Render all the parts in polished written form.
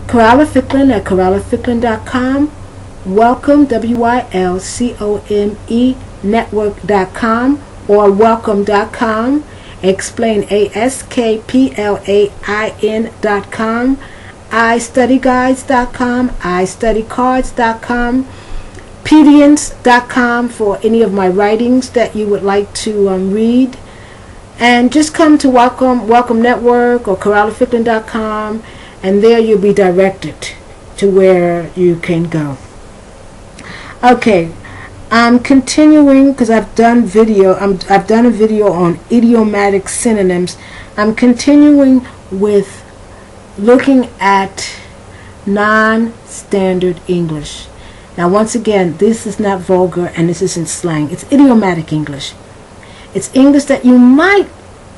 Corella Ficklin at CorellaFicklin.com. Welcome, WYLCOME network.com or welcome.com. Explain, ASKPLAIN.com. iStudyGuides.com, iStudyCards.com, Pedians.com for any of my writings that you would like to read. And just come to Welcome Network or CorellaFicklin.com, and there you'll be directed to where you can go. Okay, I'm continuing because I've done a video on idiomatic synonyms. I'm continuing with looking at non-standard English. Now, once again, this is not vulgar and this isn't slang. It's idiomatic English. It's English that you might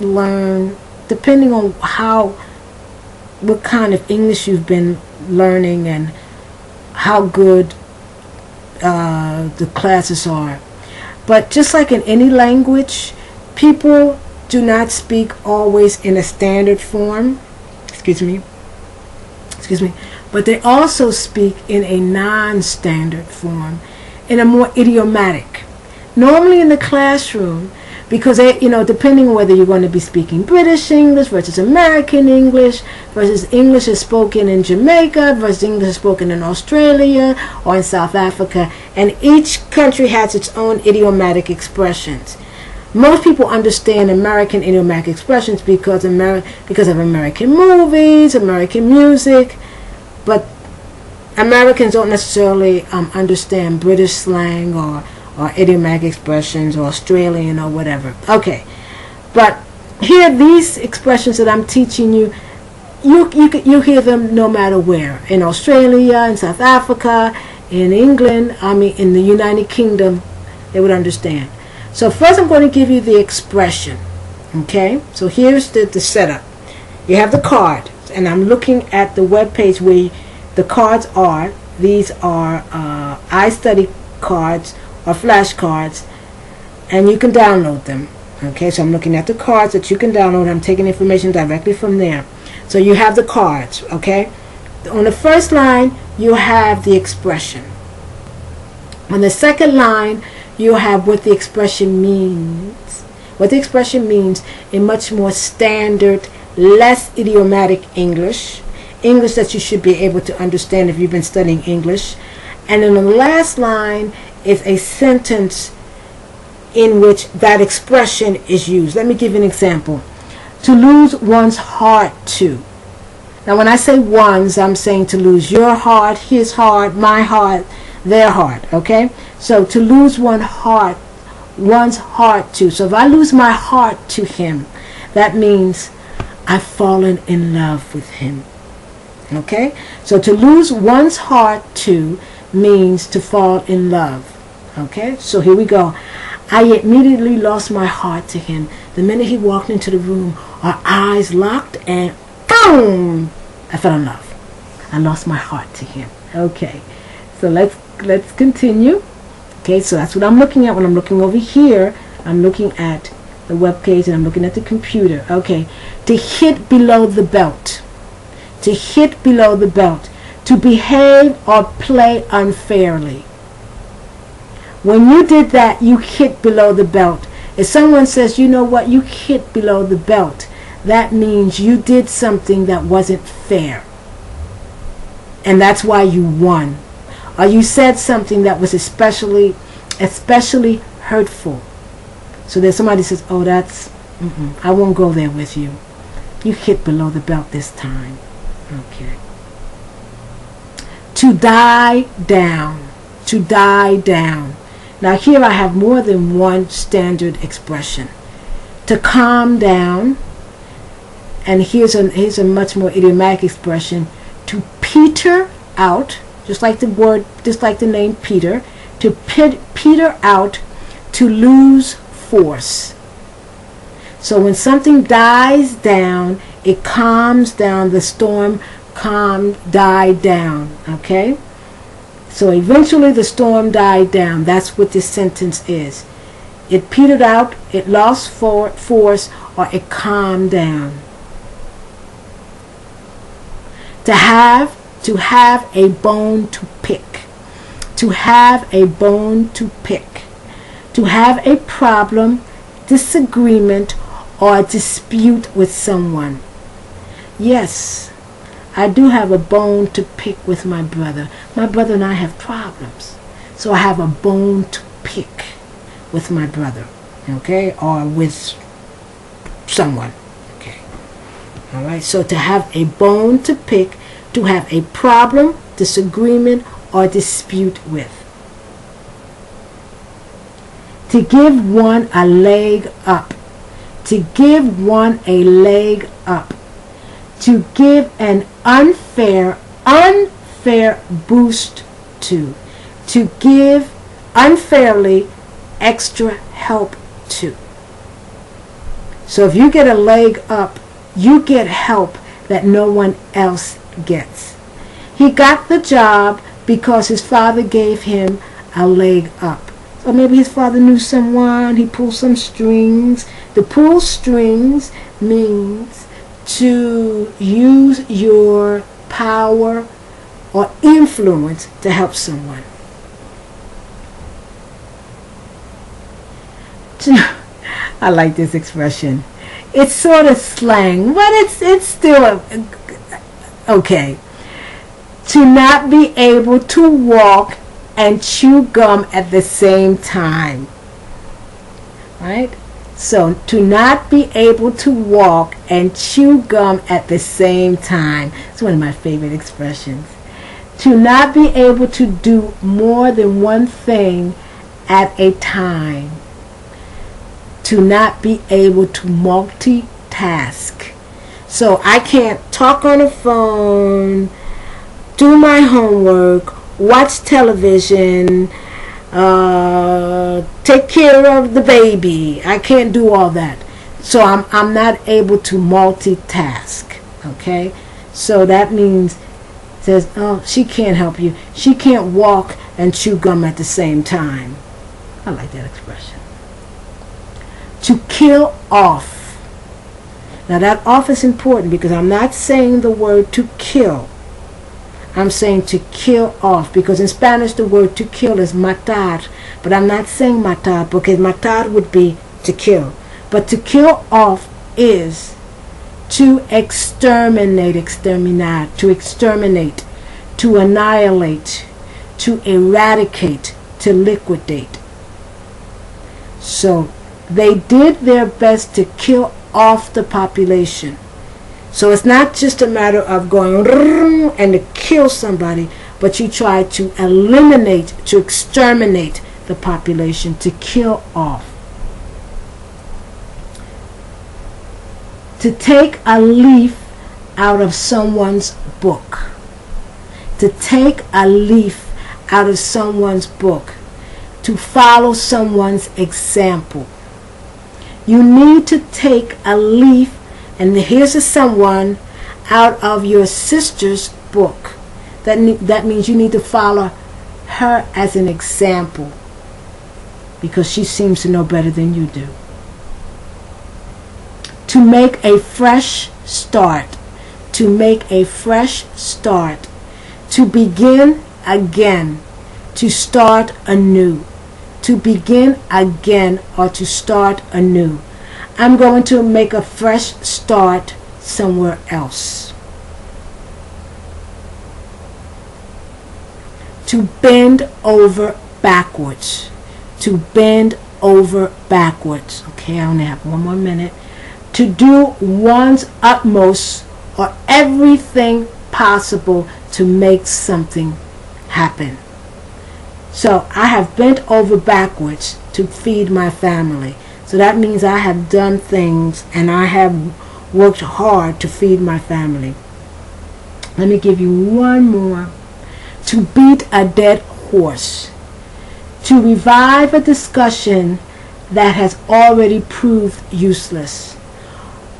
learn depending on what kind of English you've been learning and how good the classes are. But just like in any language, people do not speak always in a standard form. Excuse me, but they also speak in a non-standard form, in a more idiomatic. Normally in the classroom, because depending on whether you're going to be speaking British English versus American English versus English is spoken in Jamaica versus English is spoken in Australia or in South Africa, and each country has its own idiomatic expressions. Most people understand American idiomatic expressions because of American movies, American music, but Americans don't necessarily understand British slang or idiomatic expressions or Australian or whatever. Okay, but here these expressions that I'm teaching you, you hear them no matter where. In Australia, in South Africa, in England, in the United Kingdom, they would understand. So first I'm going to give you the expression. Okay, so here's the setup. You have the card, and I'm looking at the web page where the cards are. These are iStudy cards or flashcards, and you can download them. Okay, so I'm looking at the cards that you can download. I'm taking information directly from there. So you have the cards. Okay, on the first line you have the expression. On the second line you have what the expression means. What the expression means in much more standard, less idiomatic English that you should be able to understand if you've been studying English. And then on the last line is a sentence in which that expression is used. Let me give you an example. To lose one's heart to. Now when I say one's, I'm saying to lose your heart, his heart, my heart, their heart. Okay? So to lose one's heart to. So if I lose my heart to him, that means I've fallen in love with him. Okay? So to lose one's heart to means to fall in love. Okay? So here we go. I immediately lost my heart to him. The minute he walked into the room, our eyes locked and boom! I fell in love. I lost my heart to him. Okay. So let's continue. Okay, so that's what I'm looking at when I'm looking over here. I'm looking at the web page and I'm looking at the computer. Okay. To hit below the belt. To hit below the belt. To behave or play unfairly. When you did that, you hit below the belt. If someone says, you know what, you hit below the belt, that means you did something that wasn't fair. And that's why you won. Or you said something that was especially hurtful. So there's somebody says, oh, that's, I won't go there with you. You hit below the belt this time. Okay. To die down. To die down. Now here I have more than one standard expression. To calm down. And here's a much more idiomatic expression. To peter out. Just like the name Peter. To peter out. To lose force. So when something dies down, it calms down. The storm died down. Okay? So eventually the storm died down. That's what this sentence is. It petered out, it lost force, or it calmed down. To have To have a bone to pick. To have a bone to pick. To have a problem, disagreement, or a dispute with someone. Yes, I do have a bone to pick with my brother. My brother and I have problems. So I have a bone to pick with my brother, okay, or with someone, okay. All right, so to have a bone to pick, to have a problem, disagreement, or dispute with. To give one a leg up. To give one a leg up. To give an unfair boost to. To give unfairly extra help to. So if you get a leg up, you get help that no one else gets. He got the job because his father gave him a leg up. So maybe his father knew someone, he pulled some strings. To pull strings means to use your power or influence to help someone. I like this expression. It's sort of slang, but it's still okay. To not be able to walk and chew gum at the same time. Right? So, to not be able to walk and chew gum at the same time. It's one of my favorite expressions. To not be able to do more than one thing at a time. To not be able to multitask. So I can't talk on the phone, do my homework, watch television, take care of the baby. I can't do all that. So I'm not able to multitask. Okay? So that means, says, oh, she can't help you. She can't walk and chew gum at the same time. I like that expression. To kill off. Now that off is important because I'm not saying the word to kill. I'm saying to kill off, because in Spanish the word to kill is matar, but I'm not saying matar because matar would be to kill. But to kill off is to exterminate, exterminar, to exterminate, to annihilate, to eradicate, to liquidate. So they did their best to kill off the population. So it's not just a matter of going and to kill somebody, but you try to eliminate, to exterminate the population, to kill off. To take a leaf out of someone's book. To take a leaf out of someone's book. To follow someone's example. You need to take a leaf, and here's a someone, out of your sister's book. That means you need to follow her as an example, because she seems to know better than you do. To make a fresh start. To make a fresh start. To begin again. To start anew. To begin again, or to start anew. I'm going to make a fresh start somewhere else. To bend over backwards. To bend over backwards. Okay, I only have one more minute. To do one's utmost or everything possible to make something happen. So I have bent over backwards to feed my family. So that means I have done things and I have worked hard to feed my family. Let me give you one more. To beat a dead horse. To revive a discussion that has already proved useless.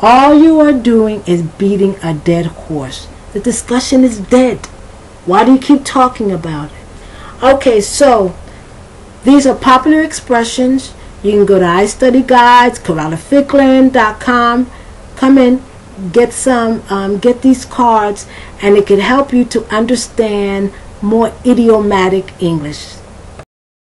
All you are doing is beating a dead horse. The discussion is dead. Why do you keep talking about it? Okay, so these are popular expressions. You can go to iStudyGuides, CorralaFicklin.com. Come in, get these cards, and it can help you to understand more idiomatic English.